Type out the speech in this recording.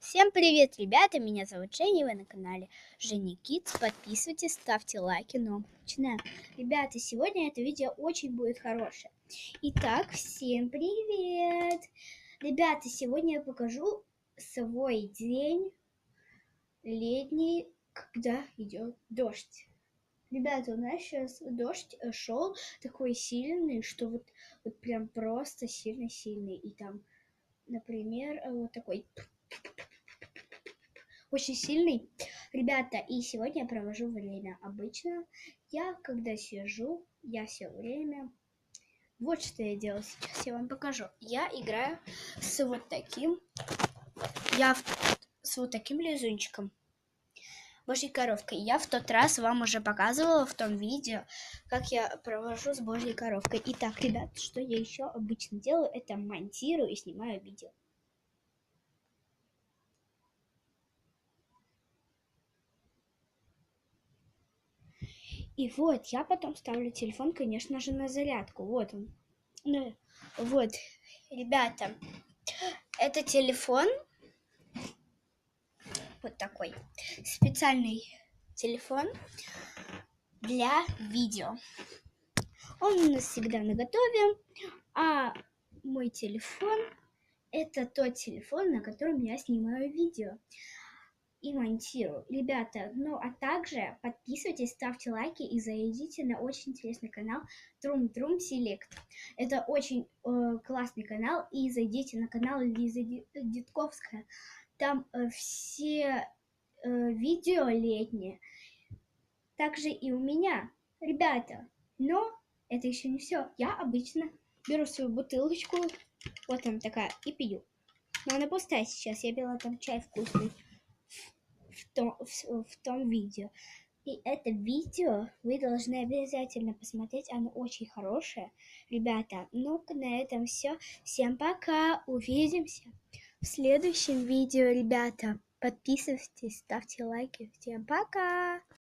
Всем привет, ребята! Меня зовут Женя, вы на канале Женя Kids. Подписывайтесь, ставьте лайки, но начинаем. Ребята, сегодня это видео очень будет хорошее. Итак, всем привет! Ребята, сегодня я покажу свой день летний, когда идет дождь. Ребята, у нас сейчас дождь шел такой сильный, что вот прям просто сильно-сильный. И там, например, вот такой очень сильный. Ребята, и сегодня я провожу время. Обычно я, когда сижу, я все время... Вот что я делаю сейчас, я вам покажу. Я играю с вот таким... с вот таким лизунчиком. Божьей коровкой. Я в тот раз вам уже показывала в том видео, как я провожу с Божьей коровкой. Итак, ребят, что я еще обычно делаю, это монтирую и снимаю видео. И вот, я потом ставлю телефон, конечно же, на зарядку. Вот он. Вот, ребята, это телефон. Вот такой специальный телефон для видео. Он у нас всегда наготове. А мой телефон — это тот телефон, на котором я снимаю видео и монтирую. Ребята, ну а также подписывайтесь, ставьте лайки и зайдите на очень интересный канал Трум Трум Селект. Это очень классный канал, и зайдите на канал Лиза Дитковская. Там все видео летние, также и у меня. Ребята, но это еще не все. Я обычно беру свою бутылочку, вот она такая, и пью. Но она пустая сейчас, я пила там чай вкусный в том видео. И это видео вы должны обязательно посмотреть, оно очень хорошее. Ребята, ну-ка на этом все. Всем пока, увидимся в следующем видео, ребята. Подписывайтесь, ставьте лайки. Всем пока!